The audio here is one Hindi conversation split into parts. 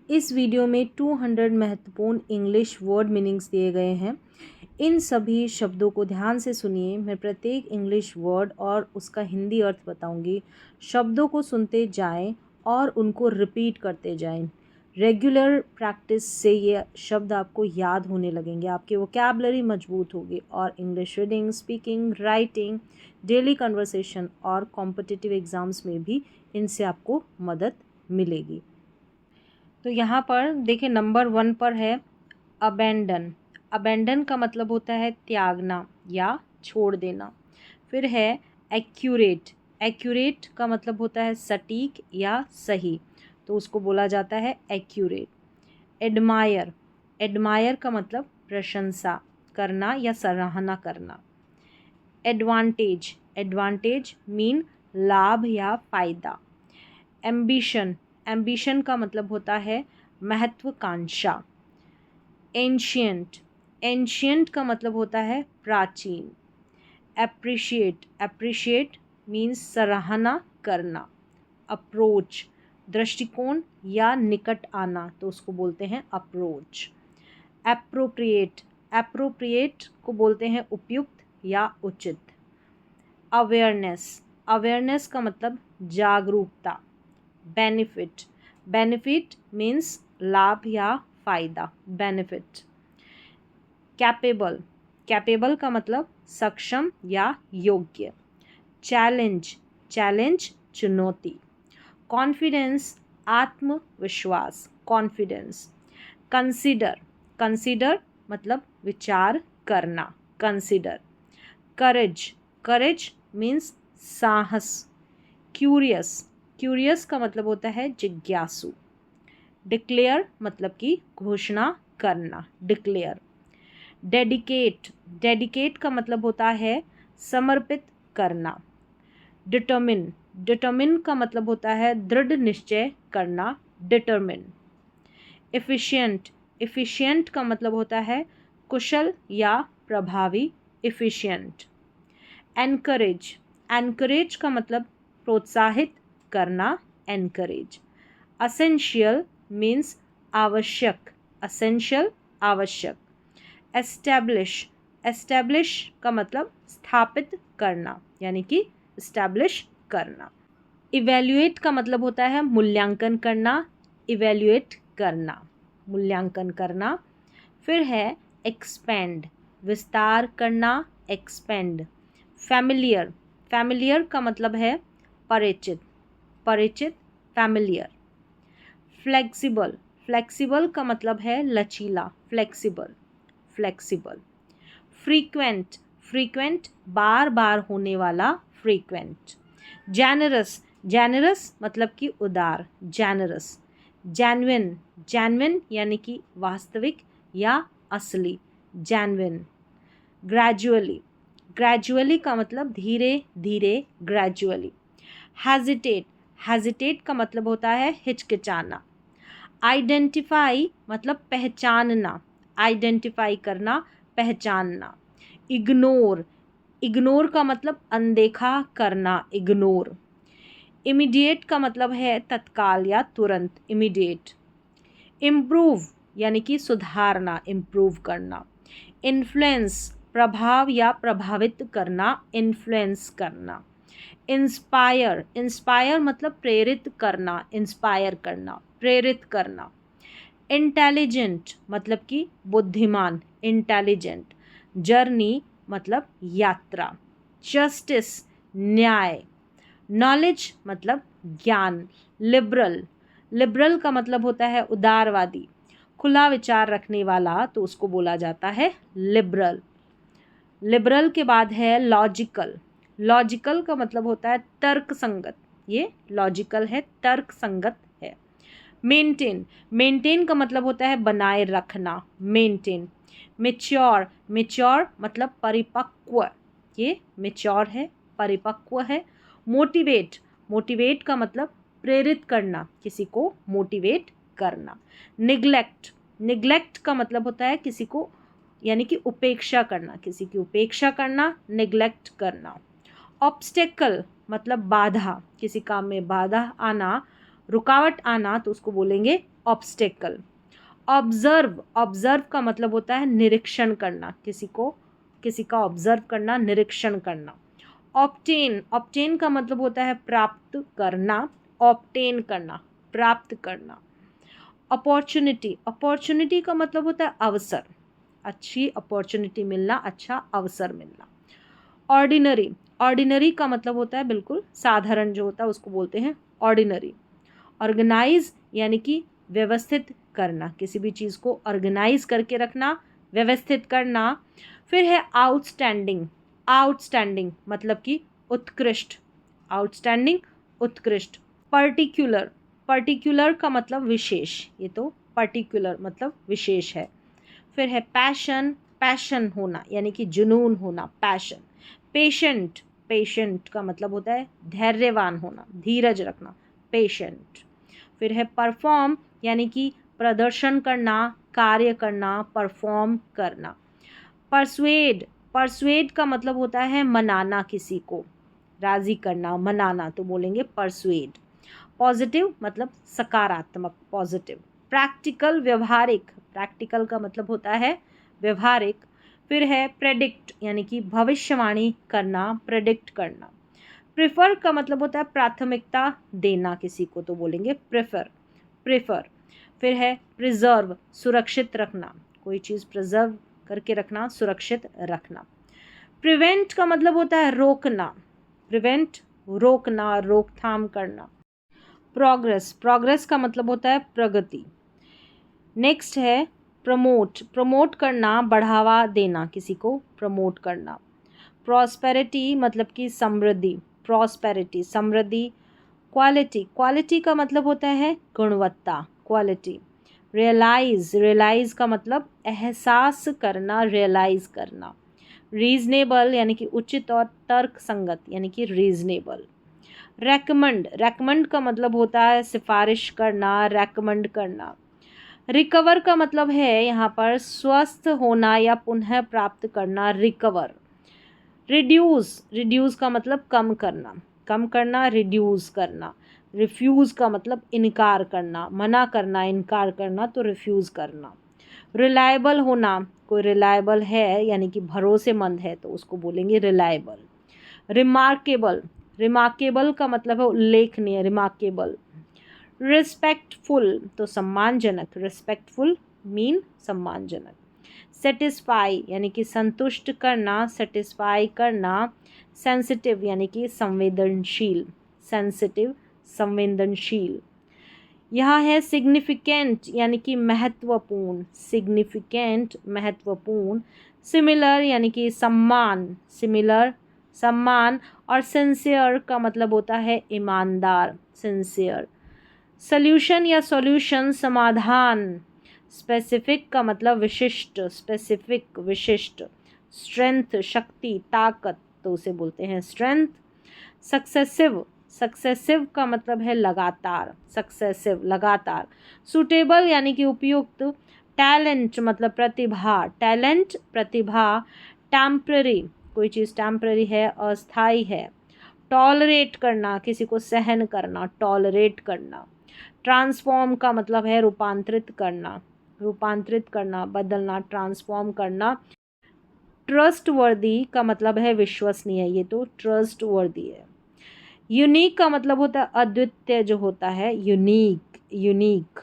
इस वीडियो में 200 महत्वपूर्ण इंग्लिश वर्ड मीनिंग्स दिए गए हैं। इन सभी शब्दों को ध्यान से सुनिए। मैं प्रत्येक इंग्लिश वर्ड और उसका हिंदी अर्थ बताऊंगी। शब्दों को सुनते जाएं और उनको रिपीट करते जाएं। रेगुलर प्रैक्टिस से ये शब्द आपको याद होने लगेंगे, आपकी वोकैबुलरी मजबूत होगी और English reading, speaking, writing, daily conversation और कॉम्पिटिटिव एग्ज़ाम्स में भी इनसे आपको मदद मिलेगी। तो यहाँ पर देखिए नंबर 1 पर है अबेंडन। अबेंडन का मतलब होता है त्यागना या छोड़ देना। फिर है एक्यूरेट। एक्यूरेट का मतलब होता है सटीक या सही, तो उसको बोला जाता है एक्यूरेट। एडमायर। एडमायर का मतलब प्रशंसा करना या सराहना करना। एडवांटेज। एडवांटेज मीन लाभ या फ़ायदा। एम्बिशन। एम्बिशन का मतलब होता है महत्वाकांक्षा। एंशियंट। एंशियंट का मतलब होता है प्राचीन। एप्रिशिएट। एप्रिशिएट मीन्स सराहना करना। अप्रोच, दृष्टिकोण या निकट आना, तो उसको बोलते हैं अप्रोच। एप्रोप्रिएट। एप्रोप्रिएट को बोलते हैं उपयुक्त या उचित। अवेयरनेस। अवेयरनेस का मतलब जागरूकता। बेनिफिट। बेनिफिट मीन्स लाभ या फ़ायदा, बेनिफिट। कैपेबल। कैपेबल का मतलब सक्षम या योग्य। चैलेंज। चैलेंज चुनौती। कॉन्फिडेंस आत्मविश्वास, कॉन्फिडेंस। कंसीडर। कंसीडर मतलब विचार करना, कंसीडर। करेज। करेज मीन्स साहस। क्यूरियस। क्यूरियस का मतलब होता है जिज्ञासु। डिक्लेयर मतलब कि घोषणा करना, डिक्लेयर। डेडिकेट। डेडिकेट का मतलब होता है समर्पित करना। डिटर्मिन। डिटर्मिन का मतलब होता है दृढ़ निश्चय करना, डिटर्मिन। एफिशिएंट। एफिशिएंट का मतलब होता है कुशल या प्रभावी, एफिशिएंट। एनकरेज। एनकरेज का मतलब प्रोत्साहित करना, एनकरेज। असेंशियल मीन्स आवश्यक, असेंशियल आवश्यक। एस्टैब्लिश। एस्टैब्लिश का मतलब स्थापित करना, यानी कि इस्टेब्लिश करना। इवैल्यूएट का मतलब होता है मूल्यांकन करना, इवैल्यूएट करना, मूल्यांकन करना। फिर है एक्सपेंड, विस्तार करना, एक्सपेंड। फैमिलियर। फैमिलियर का मतलब है परिचित, परिचित, फैमिलियर। फ्लेक्सिबल। फ्लेक्सिबल का मतलब है लचीला, फ्लेक्सिबल, फ्लेक्सिबल। फ्रीक्वेंट। फ्रीक्वेंट बार बार होने वाला, फ्रीक्वेंट। जेनरस। जेनरस मतलब कि उदार, जेनरस। जेन्युइन। जेन्युइन यानी कि वास्तविक या असली, जेन्युइन। ग्रेजुअली। ग्रेजुअली का मतलब धीरे धीरे, ग्रेजुअली। हेजिटेट। हेजिटेट का मतलब होता है हिचकिचाना। आइडेंटिफाई मतलब पहचानना, आइडेंटिफाई करना, पहचानना। इग्नोर। इग्नोर का मतलब अनदेखा करना, इग्नोर। इमीडिएट का मतलब है तत्काल या तुरंत, इमीडिएट। इम्प्रूव यानी कि सुधारना, इम्प्रूव करना। इन्फ्लुएंस प्रभाव या प्रभावित करना, इन्फ्लुएंस करना। इंस्पायर। इंस्पायर मतलब प्रेरित करना, इंस्पायर करना, प्रेरित करना। इंटेलिजेंट मतलब कि बुद्धिमान, इंटेलिजेंट। जर्नी मतलब यात्रा। जस्टिस न्याय। नॉलेज मतलब ज्ञान। लिबरल। लिबरल का मतलब होता है उदारवादी, खुला विचार रखने वाला, तो उसको बोला जाता है लिबरल। लिबरल के बाद है लॉजिकल। लॉजिकल का मतलब होता है तर्क संगत, ये लॉजिकल है, तर्क संगत है। मेंटेन। मेंटेन का मतलब होता है बनाए रखना, मेंटेन। मेच्योर। मेच्योर मतलब परिपक्व, ये मेच्योर है, परिपक्व है। मोटिवेट। मोटिवेट का मतलब प्रेरित करना, किसी को मोटिवेट करना। निग्लेक्ट। निग्लेक्ट का मतलब होता है किसी को, यानी कि उपेक्षा करना, किसी की उपेक्षा करना, निग्लेक्ट करना। ऑब्स्टेकल मतलब बाधा, किसी काम में बाधा आना, रुकावट आना, तो उसको बोलेंगे ऑब्स्टेकल। ऑब्जर्व, ऑब्जर्व का मतलब होता है निरीक्षण करना, किसी का ऑब्जर्व करना, निरीक्षण करना। ऑब्टेन, ऑब्टेन का मतलब होता है प्राप्त करना, ऑब्टेन करना, प्राप्त करना। अपॉर्चुनिटी, अपॉर्चुनिटी का मतलब होता है अवसर, अच्छी अपॉर्चुनिटी मिलना, अच्छा अवसर मिलना। ऑर्डिनरी, ऑर्डिनरी का मतलब होता है बिल्कुल साधारण जो होता है उसको बोलते हैं ऑर्डिनरी। ऑर्गेनाइज यानी कि व्यवस्थित करना, किसी भी चीज़ को ऑर्गेनाइज करके रखना, व्यवस्थित करना। फिर है आउटस्टैंडिंग, आउटस्टैंडिंग मतलब कि उत्कृष्ट, आउटस्टैंडिंग उत्कृष्ट। पर्टिकुलर, पर्टिकुलर का मतलब विशेष, ये तो पर्टिकुलर मतलब विशेष है। फिर है पैशन, पैशन होना यानी कि जुनून होना, पैशन। पेशेंट, पेशेंट का मतलब होता है धैर्यवान होना, धीरज रखना, पेशेंट। फिर है परफॉर्म यानी कि प्रदर्शन करना, कार्य करना, परफॉर्म करना। परसुएड, परसुएड का मतलब होता है मनाना, किसी को राज़ी करना, मनाना, तो बोलेंगे परसुएड। पॉजिटिव मतलब सकारात्मक, पॉजिटिव। प्रैक्टिकल, व्यवहारिक, प्रैक्टिकल का मतलब होता है व्यवहारिक। फिर है प्रेडिक्ट यानी कि भविष्यवाणी करना, प्रेडिक्ट करना। प्रेफर का मतलब होता है प्राथमिकता देना किसी को, तो बोलेंगे प्रेफर, प्रेफर। फिर है प्रिजर्व, सुरक्षित रखना, कोई चीज़ प्रिजर्व करके रखना, सुरक्षित रखना। प्रिवेंट का मतलब होता है रोकना, प्रिवेंट रोकना, रोकथाम करना। प्रोग्रेस, प्रोग्रेस का मतलब होता है प्रगति। नेक्स्ट है प्रमोट, प्रमोट करना, बढ़ावा देना, किसी को प्रमोट करना। प्रॉस्पेरिटी मतलब कि समृद्धि, प्रॉस्पेरिटी समृद्धि। क्वालिटी, क्वालिटी का मतलब होता है गुणवत्ता, क्वालिटी। रियलाइज, रियलाइज का मतलब एहसास करना, रियलाइज करना। रीजनेबल यानी कि उचित और तर्क संगत यानी कि रीजनेबल। रेकमेंड, रेकमेंड का मतलब होता है सिफारिश करना, रेकमेंड करना। रिकवर का मतलब है यहाँ पर स्वस्थ होना या पुनः प्राप्त करना, रिकवर। रिड्यूस, रिड्यूस का मतलब कम करना, कम करना, रिड्यूस करना। रिफ्यूज़ का मतलब इनकार करना, मना करना, इनकार करना, तो रिफ्यूज़ करना। रिलायबल होना, कोई रिलायबल है यानी कि भरोसेमंद है तो उसको बोलेंगे रिलायबल। रिमार्केबल, रिमार्केबल का मतलब है उल्लेखनीय, रिमार्केबल। रिस्पेक्टफुल तो सम्मानजनक, रिस्पेक्टफुल मीन सम्मानजनक। सेटिस्फाई यानी कि संतुष्ट करना, सेटिस्फाई करना। सेंसिटिव यानी कि संवेदनशील, सेंसिटिव संवेदनशील। यह है सिग्निफिकेंट यानी कि महत्वपूर्ण, सिग्निफिकेंट महत्वपूर्ण। सिमिलर यानी कि सम्मान, सिमिलर सम्मान। और सिंसियर का मतलब होता है ईमानदार, सिंसियर। सल्यूशन या सॉल्यूशन समाधान। स्पेसिफिक का मतलब विशिष्ट, स्पेसिफिक विशिष्ट। स्ट्रेंथ शक्ति, ताकत, तो उसे बोलते हैं स्ट्रेंथ। सक्सेसिव, सक्सेसिव का मतलब है लगातार, सक्सेसिव लगातार। सूटेबल यानी कि उपयुक्त। टैलेंट मतलब प्रतिभा, टैलेंट प्रतिभा। टेम्पररी, कोई चीज़ टेम्पररी है, अस्थाई है। टॉलरेट करना, किसी को सहन करना, टॉलरेट करना। ट्रांसफॉर्म का मतलब है रूपांतरित करना, रूपांतरित करना, बदलना, ट्रांसफॉर्म करना। ट्रस्टवर्दी का मतलब है विश्वसनीय, ये तो ट्रस्टवर्दी है। यूनिक का मतलब होता है अद्वितीय जो होता है, यूनिक, यूनिक।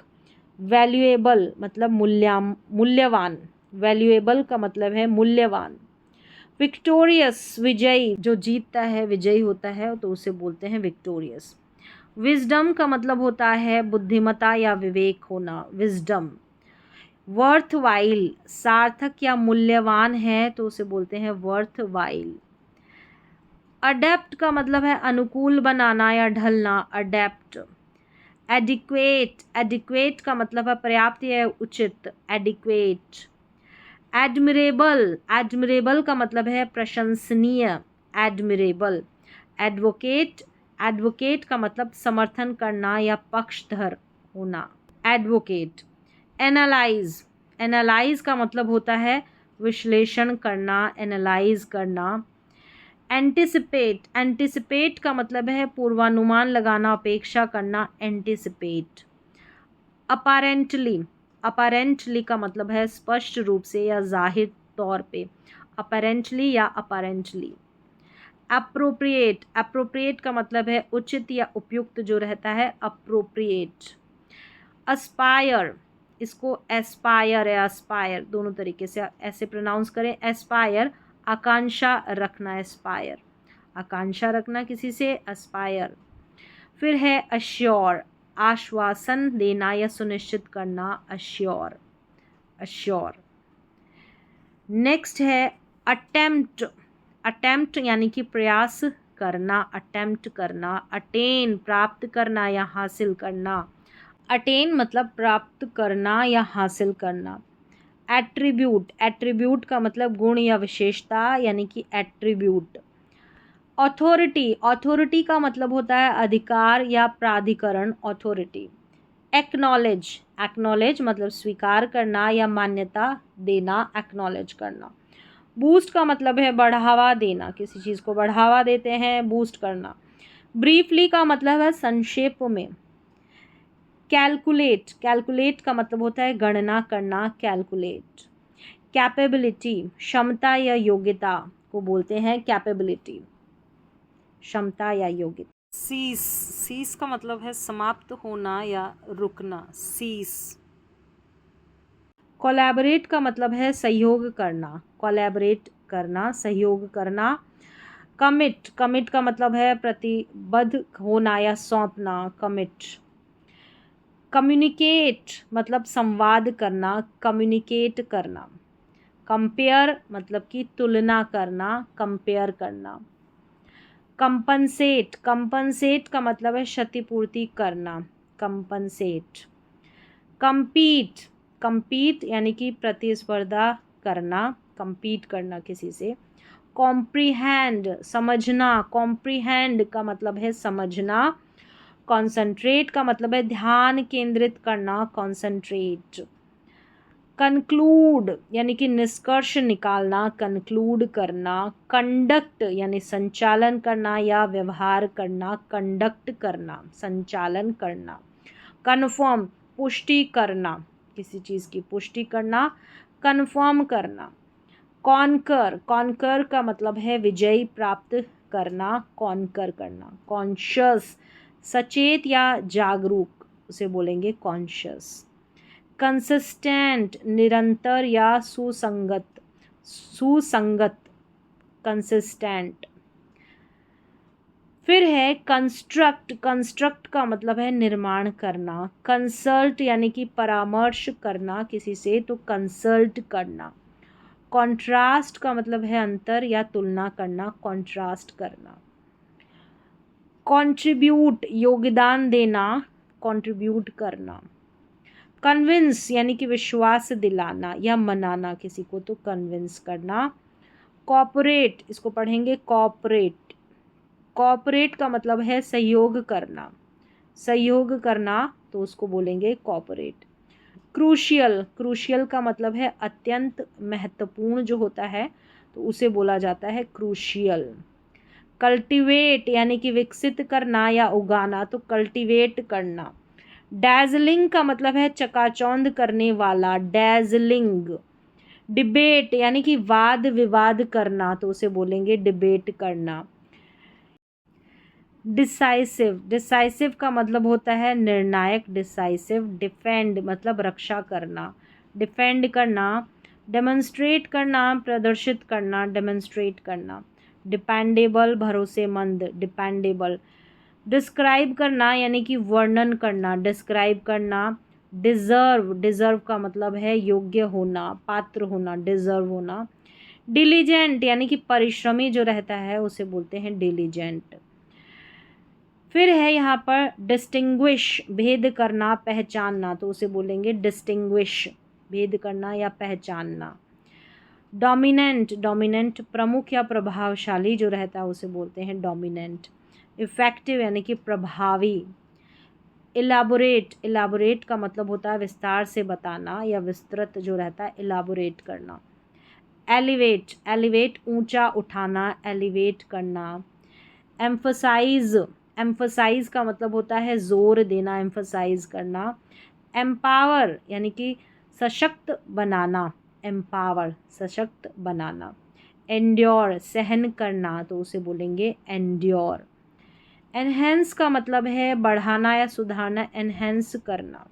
वैल्यूएबल मतलब मूल्यवान, वैल्यूएबल का मतलब है मूल्यवान। विक्टोरियस विजयी, जो जीतता है विजयी होता है तो उसे बोलते हैं विक्टोरियस। विजडम का मतलब होता है बुद्धिमता या विवेक होना, विजडम। वर्थ वाइल, सार्थक या मूल्यवान है तो उसे बोलते हैं वर्थ वाइल। अडेप्ट का मतलब है अनुकूल बनाना या ढलना, अडेप्ट। एडिक्वेट, एडिक्वेट का मतलब है पर्याप्त या उचित, एडिक्वेट। एडमिरेबल, एडमिरेबल का मतलब है प्रशंसनीय, एडमिरेबल। एडवोकेट, एडवोकेट का मतलब समर्थन करना या पक्षधर होना, एडवोकेट। एनालाइज, एनालाइज का मतलब होता है विश्लेषण करना, एनालाइज करना। एंटिसिपेट, एंटिसिपेट का मतलब है पूर्वानुमान लगाना, अपेक्षा करना, एंटिसिपेट। अपारेंटली, अपारेंटली का मतलब है स्पष्ट रूप से या जाहिर तौर पे, अपारेंटली या अपारेंटली। अप्रोप्रिएट, अप्रोप्रिएट का मतलब है उचित या उपयुक्त जो रहता है, अप्रोप्रिएट। अस्पायर, इसको एस्पायर या अस्पायर दोनों तरीके से ऐसे प्रोनाउंस करें। एस्पायर आकांक्षा रखना, एस्पायर आकांक्षा रखना किसी से, एस्पायर। फिर है अश्योर, आश्वासन देना या सुनिश्चित करना, अश्योर, अश्योर। नेक्स्ट है अटेम्प्ट, अटेम्प्ट यानी कि प्रयास करना, अटेम्प्ट करना। अटेन प्राप्त करना या हासिल करना, अटेन मतलब प्राप्त करना या हासिल करना। एट्रीब्यूट, एट्रीब्यूट का मतलब गुण या विशेषता यानी कि एट्रीब्यूट। ऑथोरिटी, ऑथोरिटी का मतलब होता है अधिकार या प्राधिकरण, ऑथोरिटी। एक्नॉलेज, एक्नॉलेज मतलब स्वीकार करना या मान्यता देना, एक्नॉलेज करना। बूस्ट का मतलब है बढ़ावा देना, किसी चीज़ को बढ़ावा देते हैं, बूस्ट करना। ब्रीफली का मतलब है संक्षेप में। कैलकुलेट, कैलकुलेट का मतलब होता है गणना करना, कैलकुलेट। कैपेबिलिटी, क्षमता या योग्यता को बोलते हैं कैपेबिलिटी, क्षमता या योग्यता। सीस, सीस का मतलब है समाप्त होना या रुकना, सीस। कोलैबोरेट का मतलब है सहयोग करना, कोलैबोरेट करना, सहयोग करना। कमिट, कमिट का मतलब है प्रतिबद्ध होना या सौंपना, कमिट। कम्युनिकेट मतलब संवाद करना, कम्युनिकेट करना। कंपेयर मतलब कि तुलना करना, कंपेयर करना। कंपनसेट, कंपनसेट का मतलब है क्षतिपूर्ति करना, कंपनसेट। कंपीट, कंपीट यानी कि प्रतिस्पर्धा करना, कंपीट करना किसी से। कॉम्प्रीहेंड समझना, कॉम्प्रीहेंड का मतलब है समझना। कॉन्सेंट्रेट का मतलब है ध्यान केंद्रित करना, कॉन्सेंट्रेट। कंक्लूड यानी कि निष्कर्ष निकालना, कंक्लूड करना। कंडक्ट यानी संचालन करना या व्यवहार करना, कंडक्ट करना, संचालन करना। कन्फर्म पुष्टि करना, किसी चीज़ की पुष्टि करना, कन्फर्म करना। कॉन्कर, कॉन्कर का मतलब है विजय प्राप्त करना, कॉन्कर करना। कॉन्शियस सचेत या जागरूक, उसे बोलेंगे कॉन्शियस। कंसिस्टेंट निरंतर या सुसंगत, सुसंगत, कंसिस्टेंट। फिर है कंस्ट्रक्ट, कंस्ट्रक्ट का मतलब है निर्माण करना। कंसल्ट यानी कि परामर्श करना किसी से, तो कंसल्ट करना। कॉन्ट्रास्ट का मतलब है अंतर या तुलना करना, कॉन्ट्रास्ट करना। कंट्रीब्यूट योगदान देना, कंट्रीब्यूट करना। कन्विंस यानी कि विश्वास दिलाना या मनाना किसी को, तो कन्विंस करना। कॉपरेट, इसको पढ़ेंगे कॉपरेट, कॉपरेट का मतलब है सहयोग करना, सहयोग करना, तो उसको बोलेंगे कॉपरेट। क्रूशियल, क्रूशियल का मतलब है अत्यंत महत्वपूर्ण जो होता है, तो उसे बोला जाता है क्रूशियल। कल्टीवेट यानी कि विकसित करना या उगाना, तो कल्टीवेट करना। डैजलिंग का मतलब है चकाचौंध करने वाला, डैजलिंग। डिबेट यानी कि वाद विवाद करना, तो उसे बोलेंगे डिबेट करना। डिसाइसिव, डिसाइसिव का मतलब होता है निर्णायक, डिसाइसिव। डिफेंड मतलब रक्षा करना, डिफेंड करना। डेमोन्स्ट्रेट करना प्रदर्शित करना, डेमोन्स्ट्रेट करना। डिपेंडेबल भरोसेमंद, डिपेंडेबल। डिस्क्राइब करना यानी कि वर्णन करना, डिस्क्राइब करना। डिज़र्व, डिज़र्व का मतलब है योग्य होना, पात्र होना, डिज़र्व होना। डिलीजेंट यानी कि परिश्रमी जो रहता है उसे बोलते हैं डिलीजेंट। फिर है यहाँ पर डिस्टिंग्विश भेद करना, पहचानना, तो उसे बोलेंगे डिस्टिंग्विश, भेद करना या पहचानना। डोमिनेंट, डोमिनेंट प्रमुख या प्रभावशाली जो रहता है उसे बोलते हैं डोमिनेंट। इफ़ेक्टिव यानी कि प्रभावी। इलाबोरेट, इलाबोरेट का मतलब होता है विस्तार से बताना या विस्तृत जो रहता है, इलाबोरेट करना। एलिवेट, एलिवेट ऊंचा उठाना, एलिवेट करना। एम्फसाइज, एम्फसाइज का मतलब होता है जोर देना, एम्फसाइज करना। एम्पावर यानी कि सशक्त बनाना, एम्पावर सशक्त बनाना। एंड्योर सहन करना, तो उसे बोलेंगे एंड्योर। एनहेंस का मतलब है बढ़ाना या सुधारना, एनहेंस करना।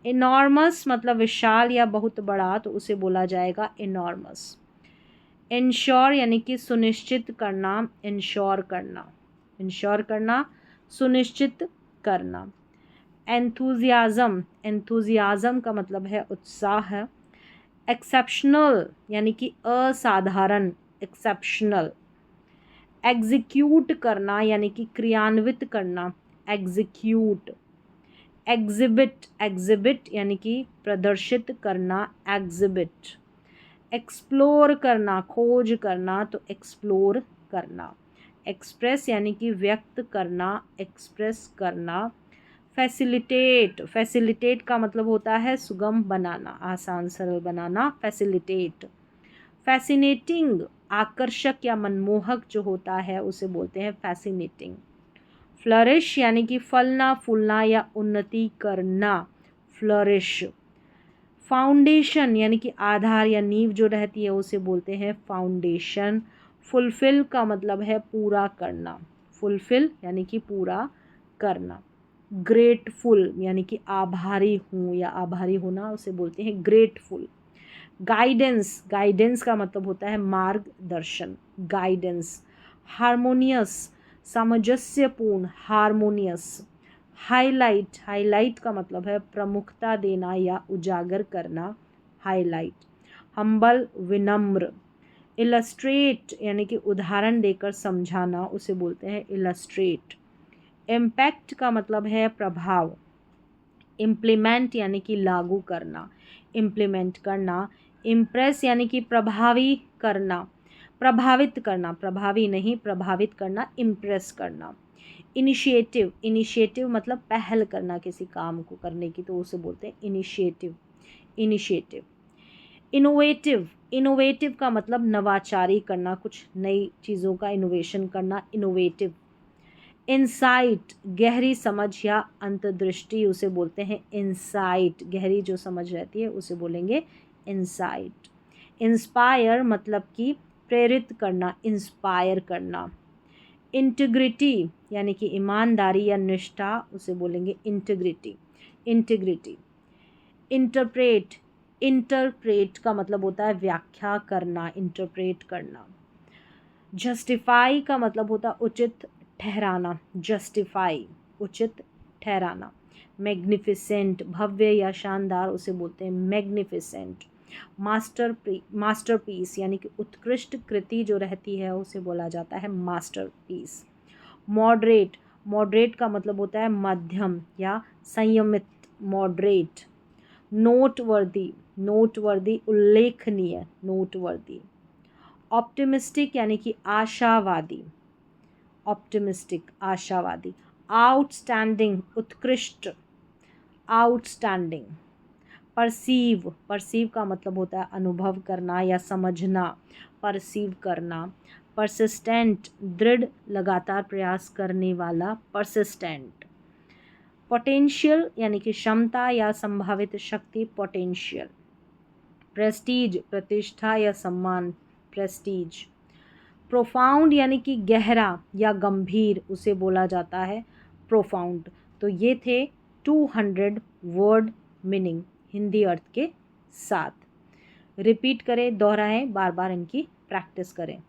इनॉर्मस मतलब विशाल या बहुत बड़ा, तो उसे बोला जाएगा इनॉर्मस। इंश्योर यानी कि सुनिश्चित करना, इंश्योर करना, इंश्योर करना, सुनिश्चित करना। एंथुजियाज़म, एंथुजियाज़म का मतलब है उत्साह। एक्सेप्शनल यानी कि असाधारण, एक्सेप्शनल। एग्जीक्यूट करना यानी कि क्रियान्वित करना, एग्जीक्यूट। एग्जिबिट, एग्जिबिट यानी कि प्रदर्शित करना, एग्जिबिट। एक्सप्लोर करना, खोज करना, तो एक्सप्लोर करना। एक्सप्रेस यानी कि व्यक्त करना, एक्सप्रेस करना। फैसिलिटेट, फैसिलिटेट का मतलब होता है सुगम बनाना, आसान सरल बनाना, फैसिलिटेट। फैसिनेटिंग आकर्षक या मनमोहक जो होता है उसे बोलते हैं फैसिनेटिंग। फ्लरिश यानी कि फलना फूलना या उन्नति करना, फ्लरिश। फाउंडेशन यानी कि आधार या नींव जो रहती है उसे बोलते हैं फाउंडेशन। फुलफिल का मतलब है पूरा करना, फुलफिल यानी कि पूरा करना। ग्रेटफुल यानी कि आभारी हूँ या आभारी होना, उसे बोलते हैं ग्रेटफुल। गाइडेंस, गाइडेंस का मतलब होता है मार्गदर्शन, गाइडेंस। हारमोनियस सामंजस्यपूर्ण, हारमोनियस। हाईलाइट, हाईलाइट का मतलब है प्रमुखता देना या उजागर करना, हाईलाइट। हम्बल विनम्र। इलस्ट्रेट यानी कि उदाहरण देकर समझाना, उसे बोलते हैं इलस्ट्रेट। इम्पैक्ट का मतलब है प्रभाव। इम्प्लीमेंट यानी कि लागू करना, इम्प्लीमेंट करना। इम्प्रेस यानी कि प्रभावी करना, प्रभावित करना, प्रभावी नहीं प्रभावित करना, इम्प्रेस करना। इनिशिएटिव, इनिशिएटिव मतलब पहल करना किसी काम को करने की, तो उसे बोलते हैं इनिशिएटिव, इनिशिएटिव। इनोवेटिव, इनोवेटिव का मतलब नवाचारी करना, कुछ नई चीज़ों का इनोवेशन करना, इनोवेटिव। इंसाइट गहरी समझ या अंतर्दृष्टि, उसे बोलते हैं इंसाइट, गहरी जो समझ रहती है उसे बोलेंगे इंसाइट। इंस्पायर मतलब कि प्रेरित करना, इंस्पायर करना। इंटीग्रिटी यानी कि ईमानदारी या निष्ठा, उसे बोलेंगे इंटीग्रिटी, इंटीग्रिटी। इंटरप्रेट, इंटरप्रेट का मतलब होता है व्याख्या करना, इंटरप्रेट करना। जस्टिफाई का मतलब होता है उचित ठहराना, जस्टिफाई उचित ठहराना। मैग्निफिसेंट भव्य या शानदार, उसे बोलते हैं मैग्निफिसेंट। मास्टरपीस यानी कि उत्कृष्ट कृति जो रहती है उसे बोला जाता है मास्टरपीस। मॉडरेट, मॉडरेट का मतलब होता है मध्यम या संयमित, मॉडरेट। नोटवर्दी, नोटवर्दी उल्लेखनीय, नोटवर्दी। ऑप्टिमिस्टिक यानी कि आशावादी, ऑप्टिमिस्टिक आशावादी। आउटस्टैंडिंग उत्कृष्ट, आउटस्टैंडिंग। परसीव, परसीव का मतलब होता है अनुभव करना या समझना, परसीव करना। परसिस्टेंट दृढ़ लगातार प्रयास करने वाला, परसिस्टेंट। पोटेंशियल यानी कि क्षमता या संभावित शक्ति, पोटेंशियल। प्रेस्टीज प्रतिष्ठा या सम्मान, प्रेस्टीज। प्रोफाउंड यानी कि गहरा या गंभीर, उसे बोला जाता है प्रोफाउंड। तो ये थे 200 वर्ड मीनिंग हिंदी अर्थ के साथ। रिपीट करें, दोहराएं, बार बार इनकी प्रैक्टिस करें।